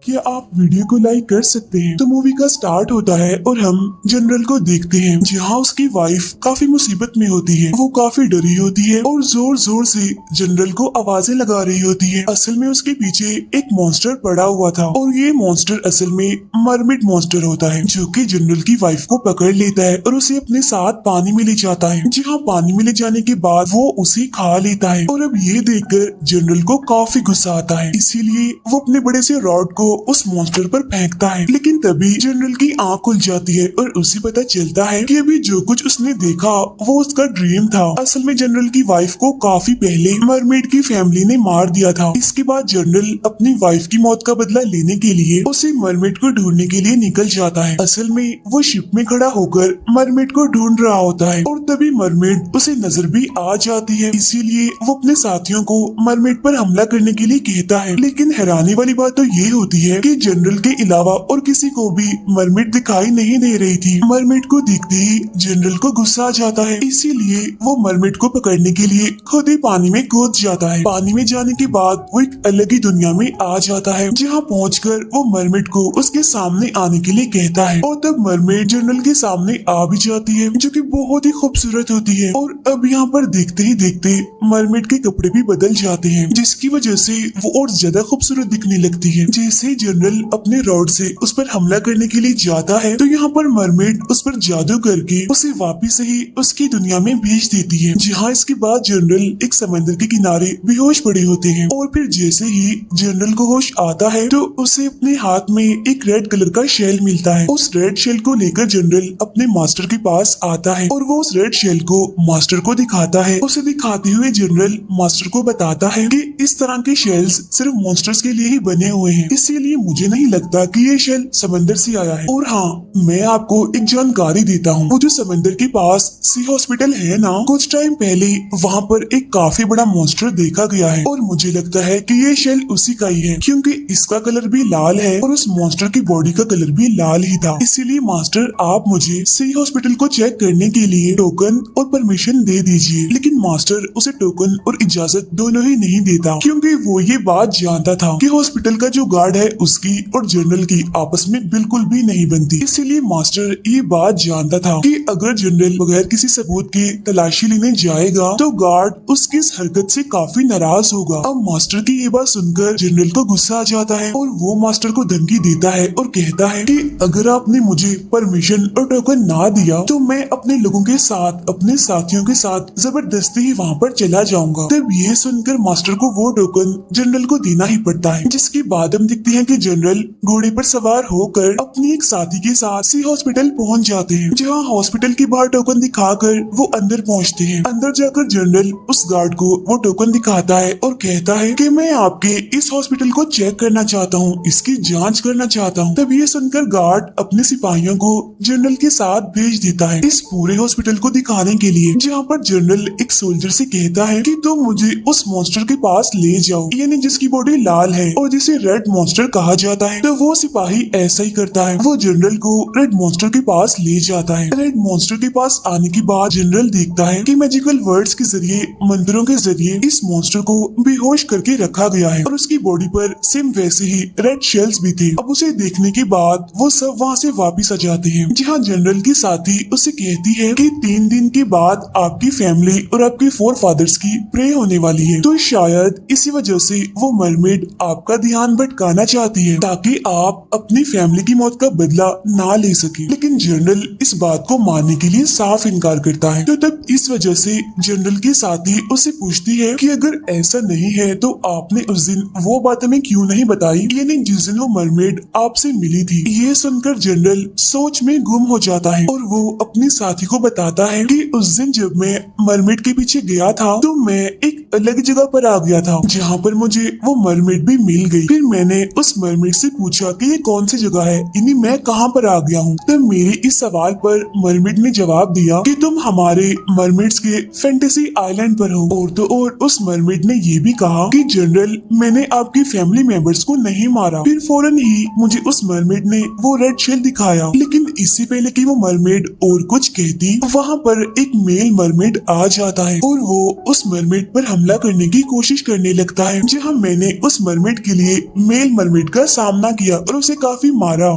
क्या आप वीडियो को लाइक कर सकते हैं। तो मूवी का स्टार्ट होता है और हम जनरल को देखते हैं जहाँ उसकी वाइफ काफी मुसीबत में होती है। वो काफी डरी होती है और जोर जोर से जनरल को आवाजें लगा रही होती है। असल में उसके पीछे एक मॉन्स्टर पड़ा हुआ था और ये मॉन्स्टर असल में मरमिड मॉन्स्टर होता है जो कि जनरल की वाइफ को पकड़ लेता है और उसे अपने साथ पानी में ले जाता है। जहाँ पानी में ले जाने के बाद वो उसे खा लेता है और अब ये देखकर जनरल को काफी गुस्सा आता है, इसीलिए वो अपने बड़े से रॉड को उस मॉन्स्टर पर फेंकता है। लेकिन तभी जनरल की आंख खुल जाती है और उसे पता चलता है कि अभी जो कुछ उसने देखा वो उसका ड्रीम था। असल में जनरल की वाइफ को काफी पहले मरमेड की फैमिली ने मार दिया था। इसके बाद जनरल अपनी वाइफ की मौत का बदला लेने के लिए उसे मरमेड को ढूंढने के लिए निकल जाता है। असल में वो शिप में खड़ा होकर मरमेड को ढूंढ रहा होता है और तभी मरमेड उसे नजर भी आ जाती है, इसीलिए वो अपने साथियों को मरमेड पर हमला करने के लिए कहता है। लेकिन हैरानी वाली बात तो ये होती है कि जनरल के अलावा और किसी को भी मरमेड दिखाई नहीं दे रही थी। मरमेड को देखते ही जनरल को गुस्सा आ जाता है, इसीलिए वो मरमेड को पकड़ने के लिए खुद ही पानी में कूद जाता है। पानी में जाने के बाद वो एक अलग ही दुनिया में आ जाता है, जहाँ पहुंचकर वो मरमेड को उसके सामने आने के लिए कहता है और तब मरमेड जनरल के सामने आ भी जाती है जो कि बहुत ही खूबसूरत होती है। और अब यहाँ पर देखते ही देखते मरमेड के कपड़े भी बदल जाते हैं, जिसकी वजह से वो और ज्यादा खूबसूरत दिखने लगती है। जैसे जनरल अपने रॉड से उस पर हमला करने के लिए जाता है तो यहाँ पर मरमेड उस पर जादू करके उसे वापिस ही उसकी दुनिया में भेज देती है, जहाँ इसके बाद जनरल एक समंदर के किनारे बेहोश पड़े होते हैं। और फिर जैसे ही जनरल को होश आता है तो उसे अपने हाथ में एक रेड कलर का शेल मिलता है। उस रेड शेल को लेकर जनरल अपने मास्टर के पास आता है और वो उस रेड शेल को मास्टर को दिखाता है। उसे दिखाते हुए जनरल मास्टर को बताता है कि इस तरह के शेल्स सिर्फ मॉन्स्टर्स के लिए ही बने हुए हैं, इसीलिए मुझे नहीं लगता कि ये शेल समंदर से आया है। और हाँ, मैं आपको एक जानकारी देता हूँ, वो जो समंदर के पास सी हॉस्पिटल है ना, कुछ टाइम पहले वहाँ पर एक काफी बड़ा मॉन्स्टर देखा गया है और मुझे लगता है कि ये शेल उसी का ही है, क्योंकि इसका कलर भी लाल है और उस मॉन्स्टर की बॉडी का कलर भी लाल ही था। इसीलिए मास्टर, आप मुझे सी हॉस्पिटल को चेक करने के लिए टोकन और परमिशन दे दीजिए। लेकिन मास्टर उसे टोकन और इजाजत दोनों ही नहीं देता, क्योंकि वो ये बात जानता था कि हॉस्पिटल का जो गार्ड है उसकी और जनरल की आपस में बिल्कुल भी नहीं बनती। इसीलिए मास्टर ये बात जानता था कि अगर जनरल बगैर किसी सबूत के तलाशी लेने जाएगा तो गार्ड उसकी इस हरकत से काफी नाराज होगा। अब मास्टर की ये बात सुनकर जनरल को गुस्सा आ जाता है और वो मास्टर को धमकी देता है और कहता है कि अगर आपने मुझे परमिशन और टोकन ना दिया तो मैं अपने लोगों के साथ, अपने साथियों के साथ जबरदस्ती ही वहाँ पर चला जाऊंगा। तब ये सुनकर मास्टर को वो टोकन जनरल को देना ही पड़ता है, जिसके बाद हम देखते हैं कि जनरल घोड़े पर सवार होकर अपनी एक साथी के साथ सी हॉस्पिटल पहुंच जाते हैं, जहां हॉस्पिटल के बाहर टोकन दिखाकर वो अंदर पहुंचते हैं। अंदर जाकर जनरल उस गार्ड को वो टोकन दिखाता है और कहता है कि मैं आपके इस हॉस्पिटल को चेक करना चाहता हूँ, इसकी जांच करना चाहता हूँ। तब ये सुनकर गार्ड अपने सिपाहियों को जनरल के साथ भेज देता है इस पूरे हॉस्पिटल को दिखाने के लिए, जहाँ पर जनरल एक सोल्जर से कहता है कि तुम मुझे उस मॉन्स्टर के पास ले जाओ, यानी जिसकी बॉडी लाल है और जिसे रेड मॉन्स्टर कहा जाता है। तो वो सिपाही ऐसा ही करता है, वो जनरल को रेड मॉन्स्टर के पास ले जाता है। रेड मॉन्स्टर के पास आने के बाद जनरल देखता है कि मैजिकल वर्ड्स के जरिए, मंत्रों के जरिए इस मॉन्स्टर को बेहोश करके रखा गया है और उसकी बॉडी पर सेम वैसे ही रेड शेल्स भी थे। अब उसे देखने के बाद वो सब वहाँ से वापिस आ जाते हैं, जहाँ जनरल की साथी उसे कहती है कि 3 दिन के बाद आपकी फैमिली और आपके 4 फादर्स की प्रे होने वाली है, तो शायद इसी वजह से वो मरमेड आपका ध्यान भटकाना चाहती है ताकि आप अपनी फैमिली की मौत का बदला ना ले सके। लेकिन जनरल इस बात को मानने के लिए साफ इनकार करता है। तो तब इस वजह से जनरल के साथी उससे पूछती है कि अगर ऐसा नहीं है तो आपने उस दिन वो बात हमें क्यों नहीं बताई, यानी जिस दिन वो मरमेड आपसे मिली थी। ये सुनकर जनरल सोच में गुम हो जाता है और वो अपने साथी को बताता है कि उस दिन जब मैं मरमेड के पीछे गया था तो मैं एक अलग जगह पर आ गया था, जहाँ पर मुझे वो मरमेड भी मिल गई। फिर मैंने उस मरमेड से पूछा कि ये कौन सी जगह है, यानी मैं कहाँ पर आ गया हूँ। तब मेरे इस सवाल पर मरमेड ने जवाब दिया कि तुम हमारे मरमेड्स के फैंटेसी आइलैंड पर हो। और तो और उस मरमेड ने ये भी कहा कि जनरल, मैंने आपकी फैमिली मेंबर्स को नहीं मारा। फिर फौरन ही मुझे उस मरमेड ने वो रेड शेल दिखाया। लेकिन इससे पहले कि वो मरमेड और कुछ कहती, वहाँ पर एक मेल मरमेड आ जाता है और वो उस मरमेड पर हमला करने की कोशिश करने लगता है, जहाँ मैंने उस मरमेड के लिए मेल मरमेड मरमेड का सामना किया और उसे काफी मारा।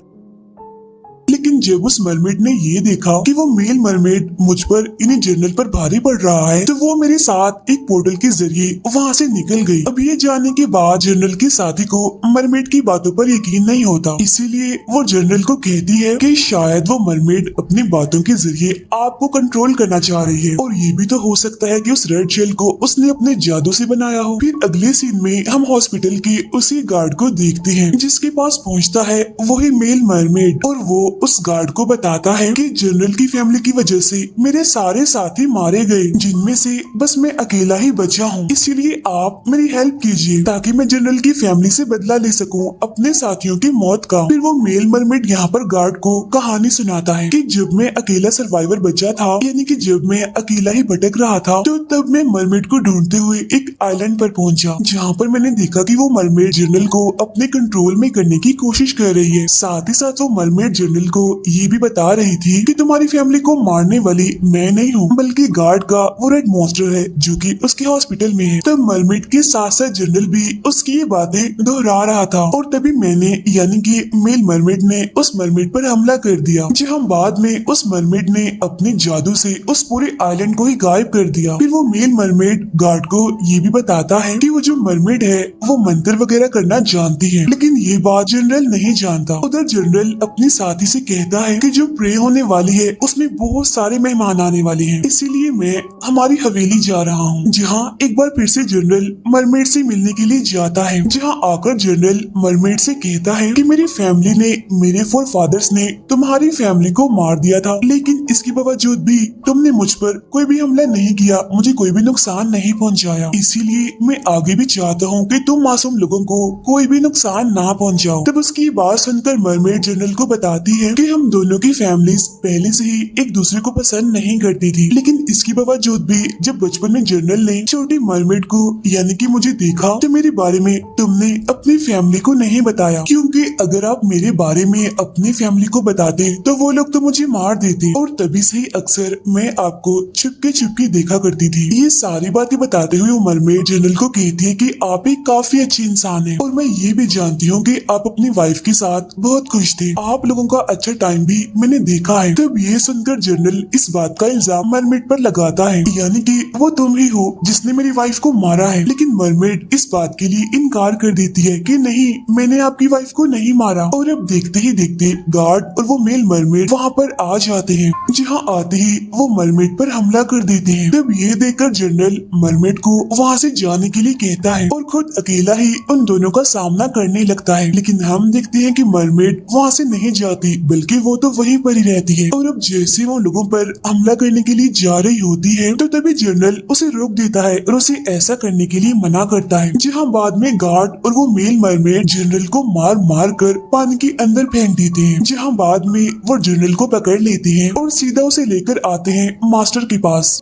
लेकिन जब उस मरमेड ने ये देखा कि वो मेल मरमेड मुझ पर इन्हीं जनरल पर भारी पड़ रहा है, तो वो मेरे साथ एक पोर्टल के जरिए वहाँ से निकल गई। अब ये जानने के बाद जनरल के साथी को मरमेड की बातों पर यकीन नहीं होता, इसीलिए वो जनरल को कहती है कि शायद वो मरमेड अपनी बातों के जरिए आपको कंट्रोल करना चाह रही है, और ये भी तो हो सकता है कि उस रेड शेल को उसने अपने जादू से बनाया हो। फिर अगले सीन में हम हॉस्पिटल के उसी गार्ड को देखते हैं जिसके पास पहुँचता है वही मेल मरमेड, और वो उस गार्ड को बताता है कि जनरल की फैमिली की वजह से मेरे सारे साथी मारे गए, जिनमें से बस मैं अकेला ही बचा हूँ, इसीलिए आप मेरी हेल्प कीजिए ताकि मैं जनरल की फैमिली से बदला ले सकूं अपने साथियों की मौत का। फिर वो मेल मरमेड यहाँ पर गार्ड को कहानी सुनाता है कि जब मैं अकेला सर्वाइवर बचा था, यानी कि जब मैं अकेला ही भटक रहा था, तो तब मैं मरमेड को ढूंढते हुए एक आइलैंड पर पहुंचा, जहाँ पर मैंने देखा कि वो मरमेड जनरल को अपने कंट्रोल में करने की कोशिश कर रही है। साथ ही साथ वो मरमेड जनरल को ये भी बता रही थी कि तुम्हारी फैमिली को मारने वाली मैं नहीं हूँ, बल्कि गार्ड का वो रेड मॉन्स्टर है जो कि उसके हॉस्पिटल में है। तब मरमेड के साथ साथ जनरल भी उसकी ये बातें दोहरा रहा था, और तभी मैंने यानी कि मेल मरमेड ने उस मरमेड पर हमला कर दिया, जहाँ बाद में उस मरमेड ने अपने जादू से उस पूरे आइलैंड को ही गायब कर दिया। फिर वो मेल मरमेड गार्ड को ये भी बताता है कि वो जो मरमेड है वो मंत्र वगैरह करना जानती है, लेकिन ये बात जनरल नहीं जानता। उधर जनरल अपने साथी से कहता है कि जो प्रे होने वाली है उसमें बहुत सारे मेहमान आने वाले हैं, इसीलिए मैं हमारी हवेली जा रहा हूँ। जहाँ एक बार फिर से जनरल मरमेड से मिलने के लिए जाता है, जहाँ आकर जनरल मरमेड से कहता है कि मेरी फैमिली ने, मेरे फोर फादर्स ने तुम्हारी फैमिली को मार दिया था, लेकिन इसके बावजूद भी तुमने मुझ पर कोई भी हमला नहीं किया, मुझे कोई भी नुकसान नहीं पहुँचाया, इसीलिए मैं आगे भी चाहता हूँ कि तुम मासूम लोगों को कोई भी नुकसान ना पहुँचाओ। तब उसकी बात सुनकर मरमेड जनरल को बताती है कि हम दोनों की फैमिलीज पहले से ही एक दूसरे को पसंद नहीं करती थी, लेकिन इसके बावजूद भी जब बचपन में जनरल ने छोटी मरमेड को यानी कि मुझे देखा, तो मेरे बारे में तुमने अपनी फैमिली को नहीं बताया, क्योंकि अगर आप मेरे बारे में अपनी फैमिली को बताते तो वो लोग तो मुझे मार देते, और तभी से ही अक्सर मैं आपको छुपके देखा करती थी। ये सारी बातें बताते हुए मरमेड जनरल को कहती है कि आप एक काफी अच्छी इंसान है, और मैं ये भी जानती हूँ कि आप अपनी वाइफ के साथ बहुत खुश थे, आप लोगों का अच्छा टाइम भी मैंने देखा है। तब ये सुनकर जनरल इस बात का इल्जाम मरमेड पर लगाता है, यानी कि वो तुम ही हो जिसने मेरी वाइफ को मारा है, लेकिन मरमेड इस बात के लिए इनकार कर देती है कि नहीं, मैंने आपकी वाइफ को नहीं मारा। और अब देखते ही देखते गार्ड और वो मेल मरमेड वहाँ पर आ जाते हैं, जहाँ आते ही वो मरमेड पर हमला कर देते हैं। तब ये देखकर जनरल मरमेड को वहाँ से जाने के लिए कहता है और खुद अकेला ही उन दोनों का सामना करने लगता है, लेकिन हम देखते हैं कि मरमेड वहाँ से नहीं जाती, बल्कि वो तो वहीं पर ही रहती है। और अब जैसे वो लोगों पर हमला करने के लिए जा रही होती है, तो तभी जनरल उसे रोक देता है और उसे ऐसा करने के लिए मना करता है, जहाँ बाद में गार्ड और वो मेल मरमेड जनरल को मार मार कर पानी के अंदर फेंक देते हैं, जहाँ बाद में वो जनरल को पकड़ लेते हैं और सीधा उसे लेकर आते हैं मास्टर के पास।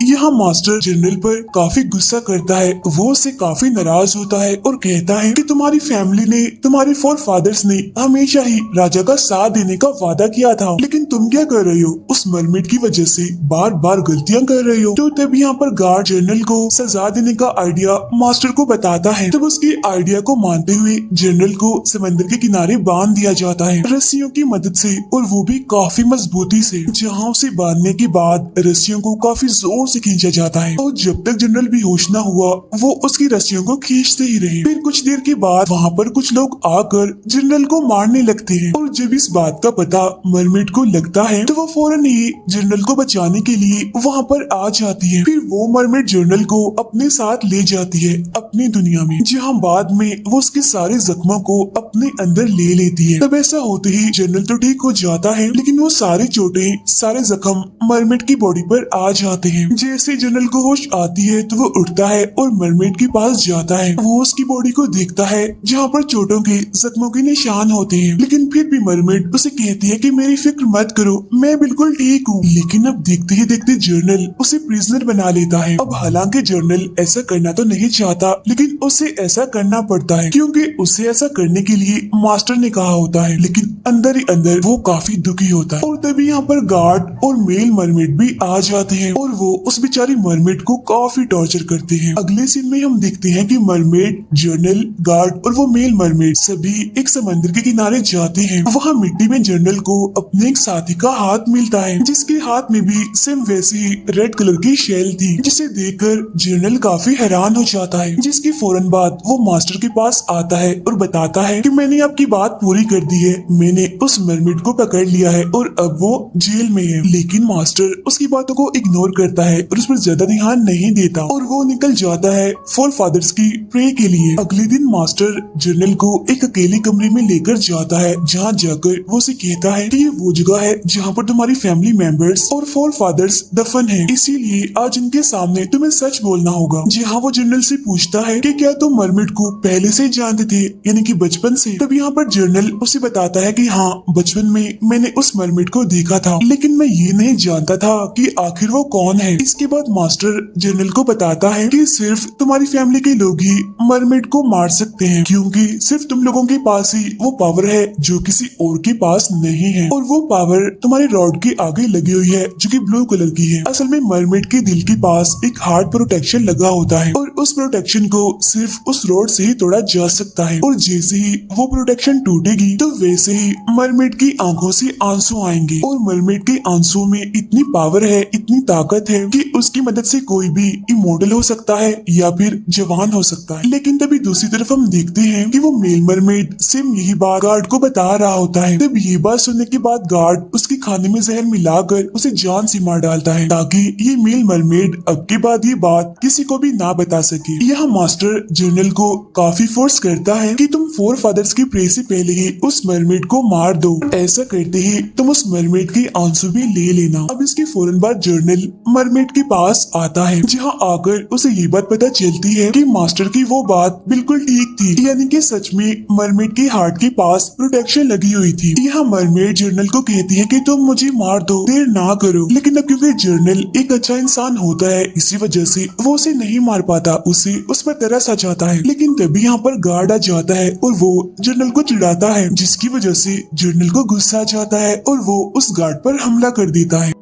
यहाँ मास्टर जनरल पर काफी गुस्सा करता है, वो उससे काफी नाराज होता है और कहता है कि तुम्हारी फैमिली ने, तुम्हारे फोर फादर्स ने हमेशा ही राजा का साथ देने का वादा किया था, लेकिन तुम क्या कर रही हो, उस मरमेड की वजह से बार बार गलतियां कर रही हो। तो तब यहाँ पर गार्ड जनरल को सजा देने का आइडिया मास्टर को बताता है। तब उसकी आइडिया को मानते हुए जनरल को समंदर के किनारे बांध दिया जाता है रस्सियों की मदद से, और वो भी काफी मजबूती से, जहाँ उसे बांधने के बाद रस्सियों को काफी जोर से खींचा जाता है, और जब तक जनरल बेहोश न हुआ वो उसकी रस्सियों को खींचते ही रहे। फिर कुछ देर के बाद वहाँ पर कुछ लोग आकर जनरल को मारने लगते हैं, और जब इस बात का पता मरमेड को लगता है तो वो फौरन ही जनरल को बचाने के लिए वहाँ पर आ जाती है। फिर वो मरमेड जनरल को अपने साथ ले जाती है अपनी दुनिया में, जहाँ बाद में वो उसके सारे जख्मों को अपने अंदर ले लेती है। तब ऐसा होते ही जनरल तो ठीक हो जाता है, लेकिन वो सारे चोटें, सारे जख्म मरमेड की बॉडी पर आ जाते हैं। जैसे जनरल को होश आती है तो वो उठता है और मरमेड के पास जाता है। वो उसकी बॉडी को देखता है जहाँ पर चोटों के, जख्मों के निशान होते हैं, लेकिन फिर भी मरमेड उसे कहती है कि मेरी फिक्र मत करो, मैं बिल्कुल ठीक हूँ। लेकिन अब देखते ही देखते जनरल उसे प्रिजनर बना लेता है। अब हालांकि जनरल ऐसा करना तो नहीं चाहता, लेकिन उसे ऐसा करना पड़ता है, क्योंकि उसे ऐसा करने के लिए मास्टर ने कहा होता है। लेकिन अंदर ही अंदर वो काफी दुखी होता है। और तभी यहाँ पर गार्ड और मेल मरमेड भी आ जाते हैं और वो उस बेचारी मरमेड को काफी टॉर्चर करते हैं। अगले सीन में हम देखते हैं कि मरमेड, जर्नल, गार्ड और वो मेल मरमेड सभी एक समंदर के किनारे जाते हैं। वहाँ मिट्टी में जर्नल को अपने एक साथी का हाथ मिलता है जिसके हाथ में भी सेम वैसी ही रेड कलर की शेल थी, जिसे देखकर जर्नल काफी हैरान हो जाता है। जिसकी फौरन बाद वो मास्टर के पास आता है और बताता है कि मैंने आपकी बात पूरी कर दी है, मैंने उस मरमेड को पकड़ लिया है और अब वो जेल में है। लेकिन मास्टर उसकी बातों को इग्नोर करता है और उस पर ज्यादा ध्यान नहीं देता और वो निकल जाता है फोर फादर्स की प्रे के लिए। अगले दिन मास्टर जर्नल को एक अकेले कमरे में लेकर जाता है, जहाँ जाकर वो उसे कहता है कि ये वो जगह है जहाँ पर तुम्हारी फैमिली मेंबर्स और फोर फादर्स दफन है, इसीलिए आज उनके सामने तुम्हें सच बोलना होगा। जहाँ वो जर्नल से पूछता है कि क्या तुम मरमेड को पहले से जानते थे, यानी कि बचपन से। तब यहाँ पर जर्नल उसे बताता है कि हाँ, बचपन में मैंने उस मरमेड को देखा था, लेकिन मैं ये नहीं जानता था कि आखिर वो कौन है। इसके बाद मास्टर जर्नल को बताता है कि सिर्फ तुम्हारी फैमिली के लोग ही मरमेड को मार सकते हैं, क्योंकि सिर्फ तुम लोगों के पास ही वो पावर है जो किसी और के पास नहीं है। और वो पावर तुम्हारे रॉड के आगे लगी हुई है जो कि ब्लू कलर की है। असल में मरमेड के दिल के पास एक हार्ट प्रोटेक्शन लगा होता है और उस प्रोटेक्शन को सिर्फ उस रॉड से ही तोड़ा जा सकता है। और जैसे ही वो प्रोटेक्शन टूटेगी तो वैसे ही मरमेड की आंखों से आंसू आएंगे। और मरमेड के आंसू में इतनी पावर है, इतनी ताकत है कि उसकी मदद से कोई भी इमोर्टल हो सकता है या फिर जवान हो सकता है। लेकिन तभी दूसरी तरफ हम देखते हैं कि वो मेल मरमेड सेम यही बात गार्ड को बता रहा होता है। तब ये बात सुनने के बाद गार्ड उसके खाने में जहर मिलाकर उसे जान से मार डालता है, ताकि ये मेल मरमेड अब के बाद ये बात किसी को भी ना बता सके। यह मास्टर जर्नल को काफी फोर्स करता है कि तुम फोर फादर्स की प्रे से पहले ही उस मरमेड को मार दो, ऐसा करते ही तुम उस मरमेड के आंसू भी ले लेना। अब इसके फौरन बाद जर्नल मरमेड के पास आता है, जहाँ आकर उसे ये बात पता चलती है कि मास्टर की वो बात बिल्कुल ठीक थी, यानी कि सच में मरमेड के हार्ट के पास प्रोटेक्शन लगी हुई थी। यहाँ मरमेड जर्नल को कहती है कि तुम मुझे मार दो, देर ना करो। लेकिन अब क्योंकि जर्नल एक अच्छा इंसान होता है, इसी वजह से वो उसे नहीं मार पाता, उसे उस पर तरस आ जाता है। लेकिन तभी यहाँ पर गार्ड आ जाता है और वो जर्नल को चिढ़ाता है, जिसकी वजह से जर्नल को गुस्सा आ जाता है और वो उस गार्ड पर हमला कर देता है।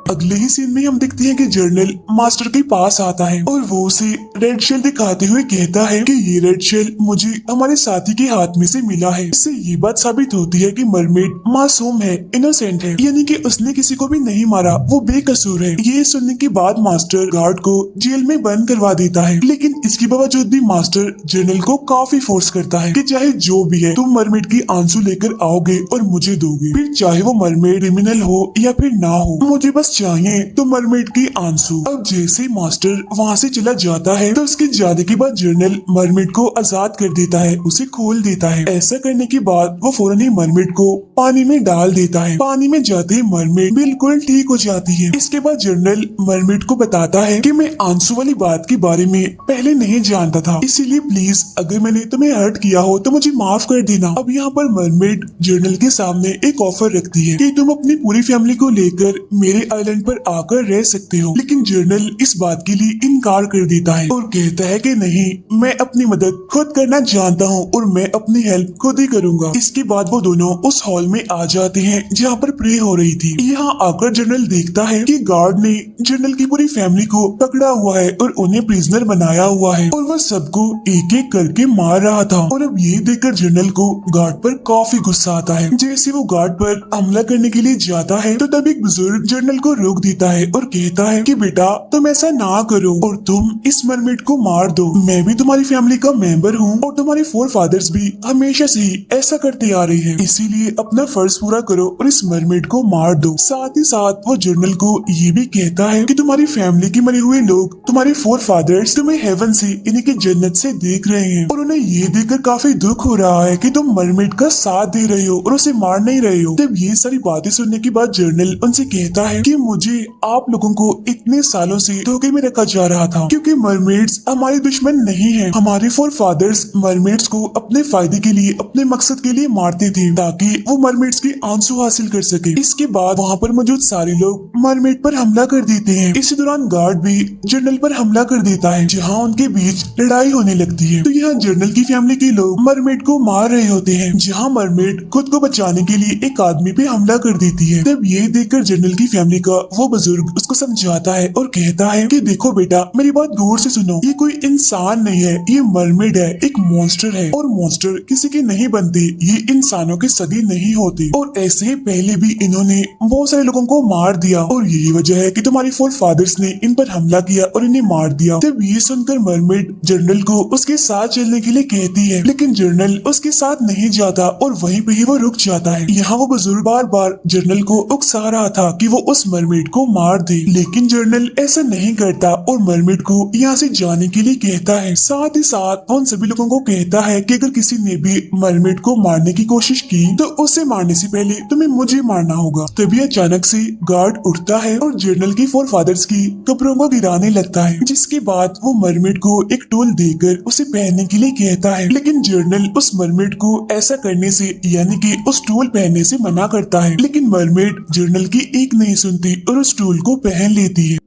अगले ही सीन में हम देखते हैं कि जर्नल मास्टर के पास आता है और वो उसे रेड शेल दिखाते हुए कहता है कि ये रेड शेल मुझे हमारे साथी के हाथ में से मिला है। इससे ये बात साबित होती है कि मरमेड मासूम है, इनोसेंट है, यानी कि उसने किसी को भी नहीं मारा, वो बेकसूर है। ये सुनने के बाद मास्टर गार्ड को जेल में बंद करवा देता है। लेकिन इसके बावजूद भी मास्टर जर्नल को काफी फोर्स करता है कि चाहे जो भी है तुम मरमेड की आंसू लेकर आओगे और मुझे दोगे, फिर चाहे वो मरमेड क्रिमिनल हो या फिर ना हो, मुझे बस चाहिए तो मरमेड की आंसू। अब जैसे ही मास्टर वहाँ से चला जाता है तो उसके जाने के बाद जर्नल मरमेड को आजाद कर देता है, उसे खोल देता है। ऐसा करने के बाद वो फौरन ही मरमेड को पानी में डाल देता है। पानी में जाते ही मरमेड बिल्कुल ठीक हो जाती है। इसके बाद जर्नल मरमेड को बताता है कि मैं आंसू वाली बात के बारे में पहले नहीं जानता था, इसीलिए प्लीज अगर मैंने तुम्हें हर्ट किया हो तो मुझे माफ कर देना। अब यहाँ पर मरमेड जर्नल के सामने एक ऑफर रखती है कि तुम अपनी पूरी फैमिली को लेकर मेरे आइलैंड पर आकर रह सकते हो। लेकिन जर्नल इस बात के लिए इनकार कर देता है और कहता है कि नहीं, मैं अपनी मदद खुद करना जानता हूँ और मैं अपनी हेल्प खुद ही करूँगा। इसके बाद वो दोनों उस हॉल में आ जाते हैं जहाँ पर प्रे हो रही थी। यहाँ आकर जर्नल देखता है कि गार्ड ने जर्नल की पूरी फैमिली को पकड़ा हुआ है और उन्हें प्रिजनर बनाया हुआ है और वह सबको एक एक करके मार रहा था। और अब ये देखकर जर्नल को गार्ड पर काफी गुस्सा आता है। जैसे वो गार्ड पर हमला करने के लिए जाता है तो तब एक बुजुर्ग जर्नल को रोक देता है और कहता है कि बेटा तुम ऐसा ना करो और तुम इस मरमेड को मार दो। मैं भी तुम्हारी फैमिली का मेंबर हूँ और तुम्हारे फोर फादर्स भी हमेशा से ही ऐसा करते आ रहे हैं, इसीलिए अपना फर्ज पूरा करो और इस मरमेड को मार दो। साथ ही साथ वो जर्नल को ये भी कहता है कि तुम्हारी फैमिली के मरे हुए लोग, तुम्हारे फोर फादर्स तुम्हें हेवन से यानी कि जन्नत से देख रहे हैं और उन्हें ये देखकर काफी दुख हो रहा है कि तुम मरमेड का साथ दे रहे हो और उसे मार नहीं रहे हो। जब ये सारी बातें सुनने के बाद जर्नल उनसे कहता है कि मुझे आप लोगों को इतने सालों से धोखे में रखा जा रहा था, क्योंकि मरमेड्स हमारे दुश्मन नहीं है। हमारे फोर फादर्स मरमेड्स को अपने फायदे के लिए, अपने मकसद के लिए मारते थे ताकि वो मरमेड्स के आंसू हासिल कर सके। इसके बाद वहाँ पर मौजूद सारे लोग मरमेड पर हमला कर देते हैं। इसी दौरान गार्ड भी जनरल पर हमला कर देता है, जहाँ उनके बीच लड़ाई होने लगती है। तो यहाँ जनरल की फैमिली के लोग मरमेड को मार रहे होते हैं, जहाँ मरमेड खुद को बचाने के लिए एक आदमी पे हमला कर देती है। तब ये देखकर जनरल की फैमिली का वो बुजुर्ग उसको समझाता है और कहता है कि देखो बेटा, मेरी बात गौर से सुनो, ये कोई इंसान नहीं है, ये मरमेड है, एक मॉन्स्टर है। और मॉन्स्टर किसी के नहीं बनते, ये इंसानों के सगे नहीं होते। और ऐसे ही पहले भी इन्होंने बहुत सारे लोगों को मार दिया, और यही वजह है कि तुम्हारे फोर फादर्स ने इन पर हमला किया और इन्हें मार दिया। तब ये सुनकर मरमेड जनरल को उसके साथ चलने के लिए कहती है, लेकिन जनरल उसके साथ नहीं जाता और वहीं पे ही वो रुक जाता है। यहाँ वो बुजुर्ग बार बार जनरल को उकसा रहा था कि वो उस मरमेड को मार दे, लेकिन जनरल ऐसा नहीं करता और मरमेड को यहाँ से जाने के लिए कहता है। साथ ही साथ उन सभी लोगों को कहता है कि अगर किसी ने भी मरमेड को मारने की कोशिश की तो उसे मारने से पहले तुम्हें मुझे मारना होगा। तभी अचानक से गार्ड उठता है और जनरल की फोर फादर्स की कपड़ों को गिराने लगता है, जिसके बाद वो मरमेड को एक टूल देकर उसे पहनने के लिए कहता है, लेकिन जनरल उस मरमेड को ऐसा करने से यानी कि उस टूल पहनने से मना करता है। लेकिन मरमेड जनरल की एक नहीं सुनती और उस टूल को पहन लेती है,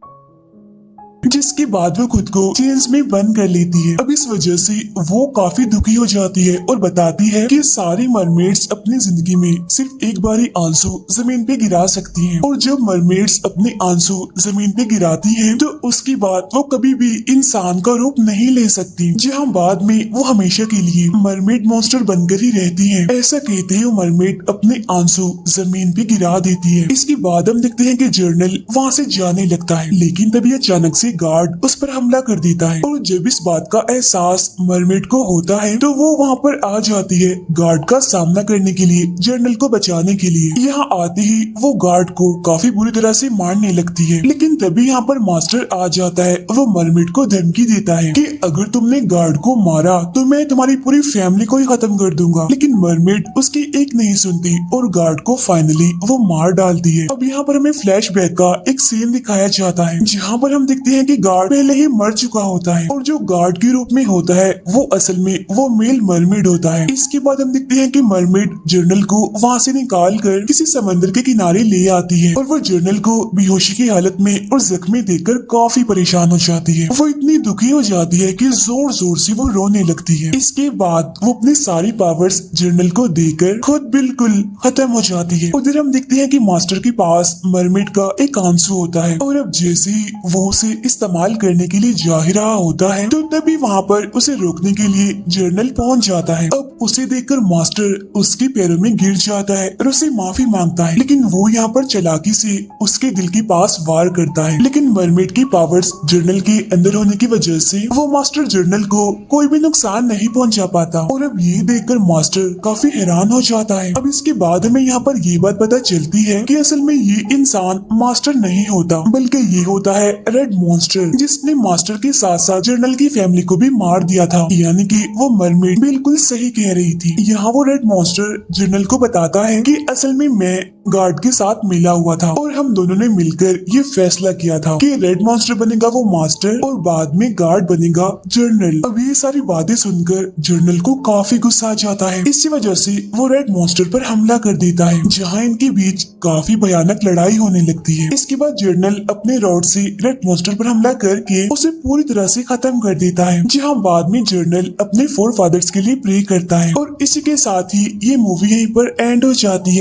जिसके बाद वो खुद को चेन्स में बंद कर लेती है। अब इस वजह से वो काफी दुखी हो जाती है और बताती है कि सारी मरमेड्स अपनी जिंदगी में सिर्फ एक बार ही आंसू जमीन पे गिरा सकती हैं, और जब मरमेड्स अपने आंसू जमीन पे गिराती हैं तो उसके बाद वो कभी भी इंसान का रूप नहीं ले सकती, जहाँ बाद में वो हमेशा के लिए मरमेड मॉन्स्टर बनकर ही रहती है। ऐसा कहते हैं मरमेड अपने आंसू जमीन पे गिरा देती है। इसके बाद हम देखते हैं कि जर्नल वहाँ से जाने लगता है, लेकिन तभी अचानक से गार्ड उस पर हमला कर देता है, और जब इस बात का एहसास मरमेड को होता है तो वो वहाँ पर आ जाती है गार्ड का सामना करने के लिए, जर्नल को बचाने के लिए। यहाँ आते ही वो गार्ड को काफी बुरी तरह से मारने लगती है, लेकिन तभी यहाँ पर मास्टर आ जाता है। वो मरमेड को धमकी देता है कि अगर तुमने गार्ड को मारा तो मैं तुम्हारी पूरी फैमिली को ही खत्म कर दूंगा। लेकिन मरमेड उसकी एक नहीं सुनती और गार्ड को फाइनली वो मार डालती है। अब यहाँ पर हमें फ्लैशबैक का एक सीन दिखाया जाता है, जहाँ पर हम देखते हैं कि गार्ड पहले ही मर चुका होता है, और जो गार्ड के रूप में होता है वो असल में वो मेल मरमेड होता है। इसके बाद हम देखते हैं कि मरमेड जर्नल को वहाँ से निकाल कर किसी समंदर के किनारे ले आती है, और वो जर्नल को बेहोशी की हालत में और जख्मी देखकर काफी परेशान हो जाती है। वो इतनी दुखी हो जाती है कि जोर जोर से वो रोने लगती है। इसके बाद वो अपनी सारी पावर्स जर्नल को देकर खुद बिल्कुल खत्म हो जाती है। उधर हम देखते हैं कि मास्टर के पास मरमेड का एक आंसू होता है, और अब जैसे ही वो उसे इस्तेमाल करने के लिए जा ही रहा होता है तो तभी वहाँ पर उसे रोकने के लिए जर्नल पहुँच जाता है। अब उसे देखकर मास्टर उसके पैरों में गिर जाता है और उसे माफी मांगता है, लेकिन वो यहाँ पर चालाकी से उसके दिल के पास वार करता है। लेकिन मरमेड की पावर्स जर्नल के अंदर होने की वजह से वो मास्टर जर्नल को कोई भी नुकसान नहीं पहुँचा पाता, और अब ये देखकर मास्टर काफी हैरान हो जाता है। अब इसके बाद हमें यहाँ पर ये बात पता चलती है कि असल में ये इंसान मास्टर नहीं होता, बल्कि ये होता है रेड मॉन्स्टर, जिसने मास्टर के साथ साथ जर्नल की फैमिली को भी मार दिया था। यानी कि वो मरमेड बिल्कुल सही कह रही थी। यहाँ वो रेड मॉन्स्टर जर्नल को बताता है कि असल में मैं गार्ड के साथ मिला हुआ था, और हम दोनों ने मिलकर ये फैसला किया था कि रेड मॉन्स्टर बनेगा वो मास्टर और बाद में गार्ड बनेगा जर्नल। अब ये सारी बातें सुनकर जर्नल को काफी गुस्सा आ जाता है। इसी वजह से वो रेड मॉन्स्टर पर हमला कर देता है, जहाँ इनके बीच काफी भयानक लड़ाई होने लगती है। इसके बाद जर्नल अपने रॉड से रेड मॉन्स्टर पर हमला करके उसे पूरी तरह से खत्म कर देता है, जहाँ बाद में जर्नल अपने फोर फादर्स के लिए प्रे करता है। और इसी के साथ ही ये मूवी यहीं पर एंड हो जाती है।